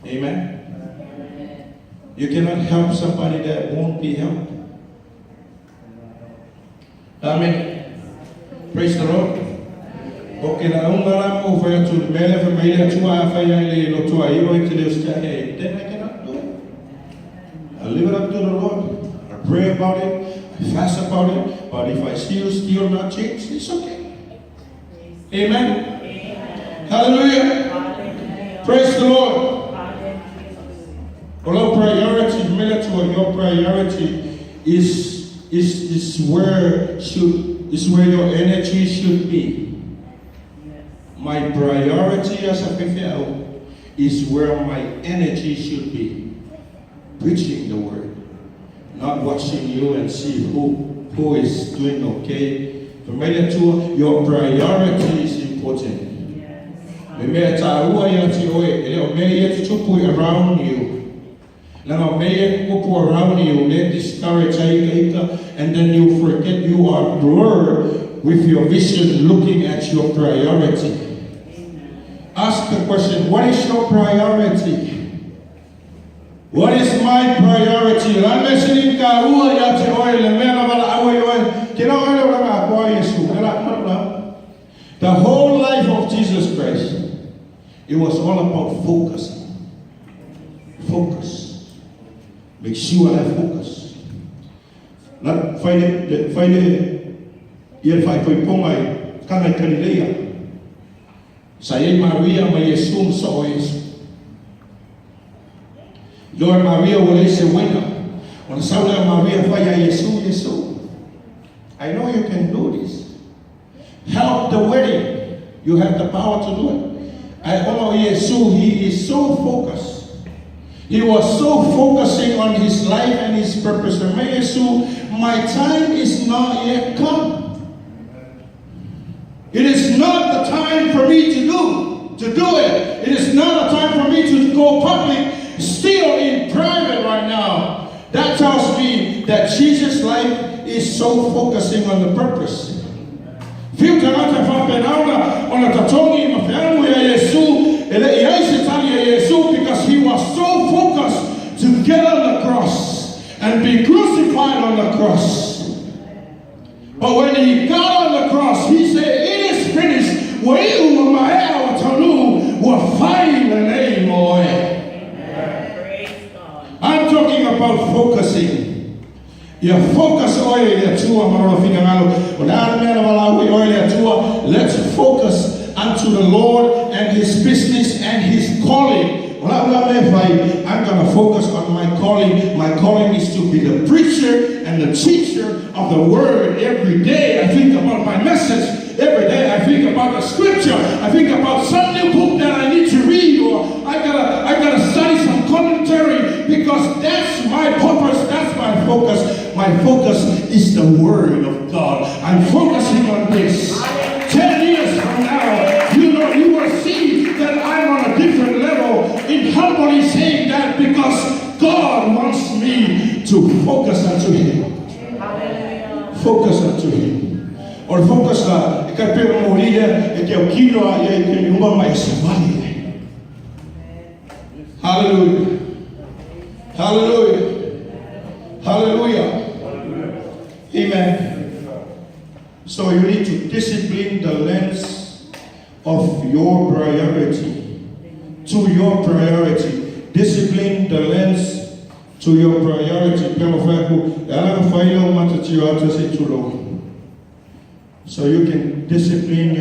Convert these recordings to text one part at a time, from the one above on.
Amen. You cannot help somebody that won't be helped. Amen. Praise the Lord. Okay, now I'm over to the male familiar to our family, to our hero, to this day. Then I cannot do it. I leave it up to the Lord. I pray about it. I fast about it. But if I still not change, it's okay. Amen. Hallelujah. Hallelujah. Praise the Lord. Although priority, military, your priority is where your energy should be. My priority as a people is where my energy should be. Preaching the word, not watching you and see who is doing okay. Your priority is important. Around you. Now, may people around you, they discourage you, and then you forget you are blurred with your vision looking at your priority. Ask the question, what is your priority? What is my priority? The whole life of Jesus Christ, it was all about focusing. Focus. Make sure I focus. Not find it, if I put my Galilea. Saya Maria may assume so is. Lord Maria will say winner. When Saula Maria fire Yesu. I know you can do this. Help the wedding. You have the power to do it. I honor Yesu, he is so focused. He was so focusing on his life and his purpose. My time is not yet come. It is not the time for me to do it. It is not a time for me to go public, still in private right now. That tells me that Jesus' life is so focusing on the purpose. Because he was so focused to get on the cross and be crucified on the cross. But when he got on the cross, he said, it is finished. I'm talking about focusing. You focus let's focus unto the Lord and his business and his calling. I'm going to focus on my calling. My calling is to be the preacher and the teacher of the word. Every day I think about my message. Every day I think about the scripture. I think about some new book that I need to read, or I gotta study some commentary, because that's my purpose, that's my focus. My focus is the word of God. I'm focusing on this. 10 years from now, you will see that I'm on a different level in humbly saying that, because God wants me to focus unto him. Focus unto him. Or focus na ikapero mo liya ikiukiro ya ikinyumba maisabali. Hallelujah. Hallelujah. Hallelujah. Amen. So you need to discipline the lens of your priority to your priority. Discipline the lens to your priority. So you can discipline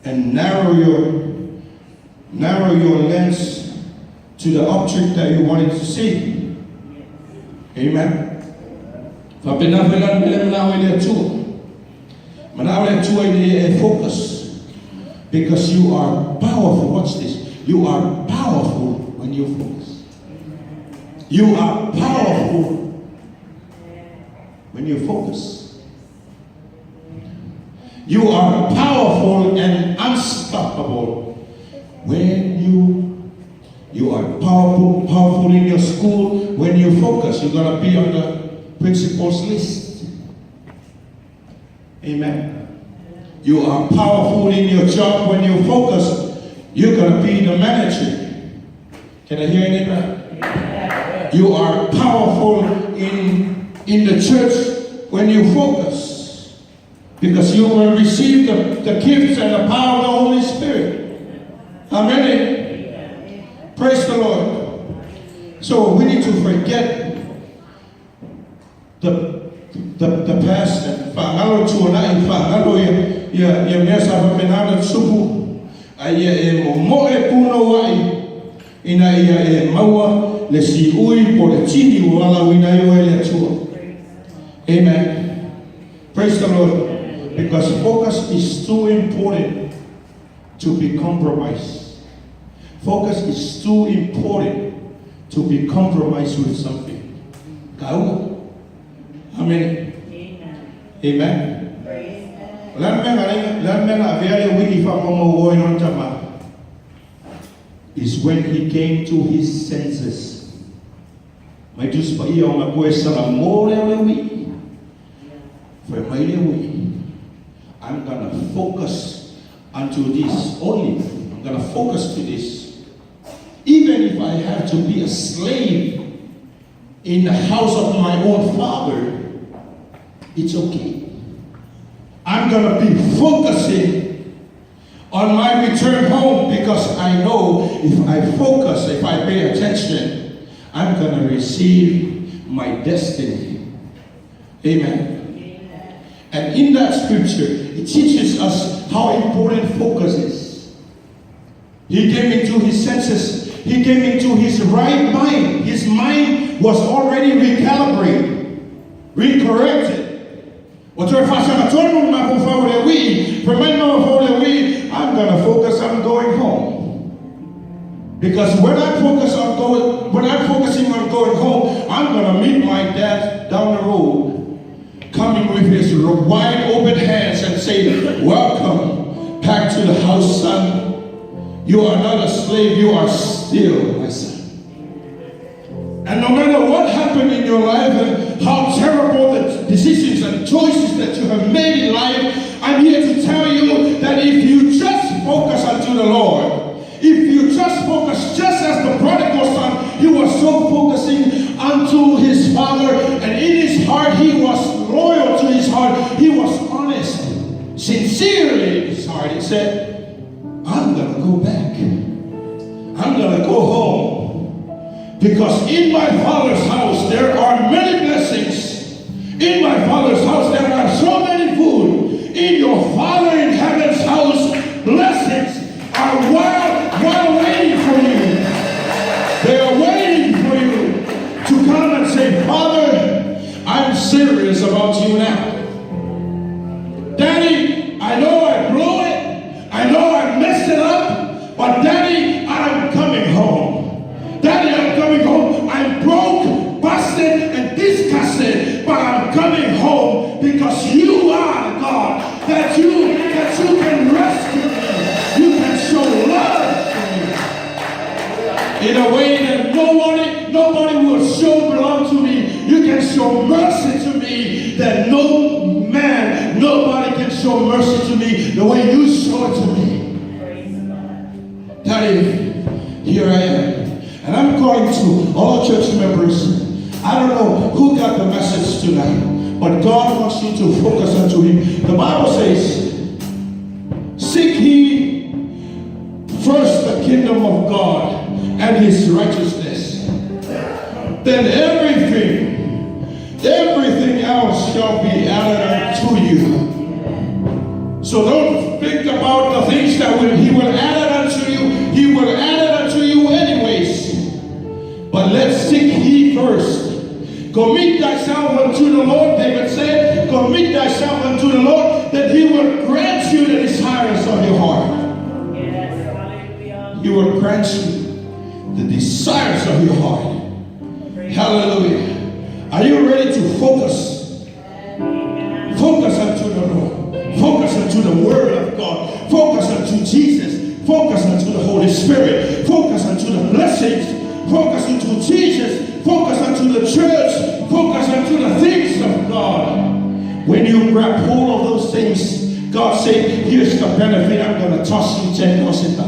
and narrow your lens to the object that you wanted to see. Amen. Focus. Because you are powerful. Watch this. You are powerful when you focus. You are powerful when you focus. You are powerful and unstoppable when you are powerful in your school. When you focus, you're going to be on the principal's list. Amen. You are powerful in your job when you focus. You're going to be the manager. Can I hear anybody? You are powerful in the church when you focus. Because you will receive the gifts and the power of the Holy Spirit. Amen. Praise the Lord. So we need to forget the past and fangalo tuna in fangalo ya mesa famenana supu ay mo e puno wai ina ia maua le si ui po le tini wala wina yo ele tua. Amen. Praise the Lord. Because focus is too important to be compromised. Focus is too important to be compromised with something. Kau? Amen. Amen. Is when he came to his senses. I'm going to focus onto this only. I'm going to focus to this. Even if I have to be a slave in the house of my own father, it's okay. I'm going to be focusing on my return home because I know if I focus, if I pay attention, I'm going to receive my destiny. Amen. And in that scripture, it teaches us how important focus is. He came into his senses. He came into his right mind. His mind was already recalibrated, recorrected. I'm going to focus on going home. Because when I'm focusing on going home, I'm going to meet my dad down the road, coming with his wide open hands and say, welcome back to the house, son. You are not a slave, you are still my son. And no matter what happened in your life and how terrible the decisions and choices that you have made in life, I'm here to tell you that if you just focus unto the Lord, if you just focus, just as the prodigal son, he was so focusing unto his father, and in his heart he was loyal to his heart, he was honest, sincerely in his heart. He said, I'm going to go back. I'm going to go home. Because in my father's house there are many blessings. In my father's house there are so many food. In your Father in heaven's house, blessings are while waiting for you. They are waiting for you to come and say, Father, I'm serious about you now. Daddy, I know I blew it. I know I messed it up. But Daddy, I'm coming home. Daddy, I'm coming home. I'm broke, busted, and disgusted. But I'm coming home because you are the God that you can rescue me. You can show love to me in a way that nobody will show love to me. You can show mercy to me that nobody can show mercy to me the way you show it to me. Daddy, here I am. And I'm calling to all church members. I don't know who got the message tonight, but God wants you to focus unto Him. The Bible says, seek ye first the kingdom of God and His righteousness. Then everything else shall be added unto you. So don't think about the things that He will add it unto you. He will add it unto you anyways. But let's seek ye first. Commit thyself unto the Lord, David said. Commit thyself unto the Lord, that He will grant you the desires of your heart. Yes, hallelujah. He will grant you the desires of your heart. Hallelujah. Are you ready to focus? Focus unto the Lord. Focus unto the Word of God. Focus unto Jesus. Focus unto the Holy Spirit. Focus unto the blessings. Focus unto Jesus. Focus unto the church. Focus unto the things of God. When you grab hold of those things, God said, here's the benefit. I'm going to toss you $10,000.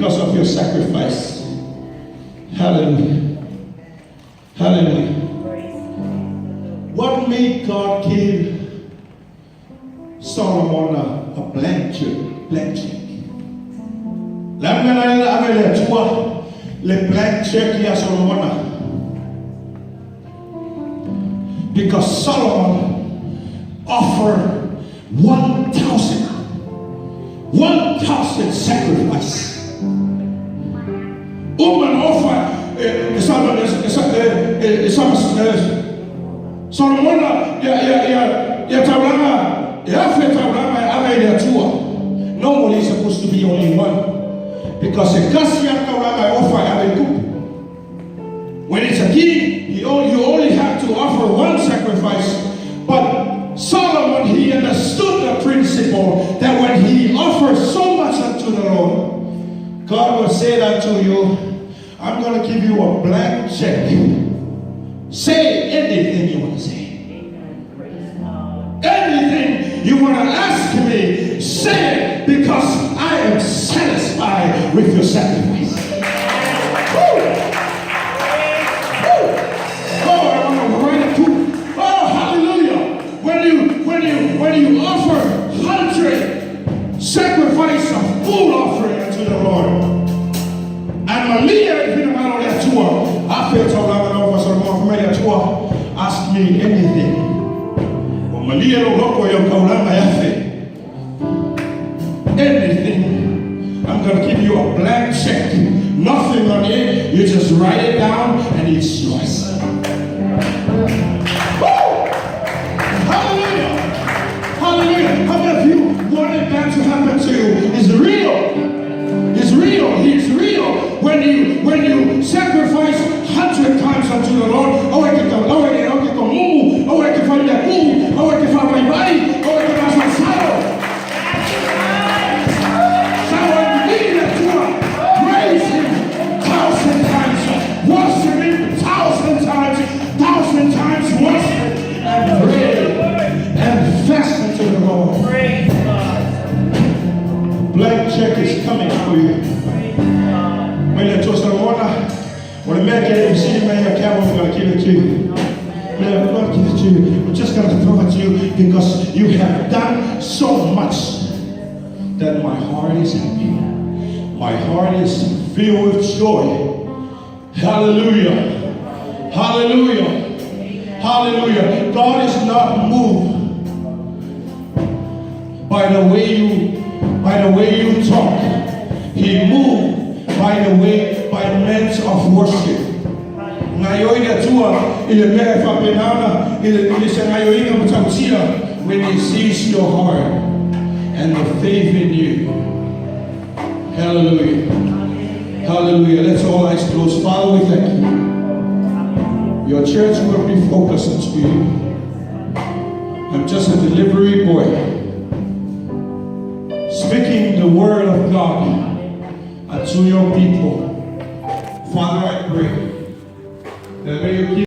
because of your sacrifice. Hallelujah. Hallelujah. What made God give Solomon a blank check? Blank check. Le blank check ya Solomon. Because Solomon offered 1,000 sacrifice. Woman offer Solomon ya tablama ya fe tablama ya tua. Normally it's supposed to be only one, because a Cassia tablama offer a coup. When it's a king, you only have to offer one sacrifice. But Solomon, he understood the principle that when he offers so much unto the Lord, God will say unto you, I'm going to give you a blank check. Say anything you want to say. Anything you want to ask me, say it, because I am satisfied with your sacrifice. Woo! Woo! Oh, I want to write it too. Oh, hallelujah. When you offer 100 sacrifice of food offering unto the Lord, and Malia, if you don't know that tour, I feel so like I know some more familiar tour. Ask me anything. Well, Malia don't look where you're going. Anything. I'm going to give you a blank check. Nothing on it. You just write it down and it's yours. Woo! Hallelujah! Hallelujah! How many of you wanted that to happen to you? It's real. It's real. He's real. When you sacrifice 100 times unto the Lord, oh, I can find that food, oh, I can find my body, oh, I can find my sorrow. So when you need that to praise Him 1,000 times, worship Him 1,000 times, 1,000 times, worship and pray and fast unto the Lord. Blank check is coming for you. When you toast the water, when the man gave you see man, your camera, we're going to give it to you. We're going to give it to you. We're just going to throw it to you because you have done so much that my heart is happy. My heart is filled with joy. Hallelujah. Hallelujah. Hallelujah. God is not moved by the way you talk. He moved by the means of worship. When He sees your heart and the faith in you. Hallelujah. Hallelujah. Let's all eyes closed. Father, we thank you. Your church will be focused on you. I'm just a delivery boy, speaking the word of God unto your people. Father, I pray that may you keep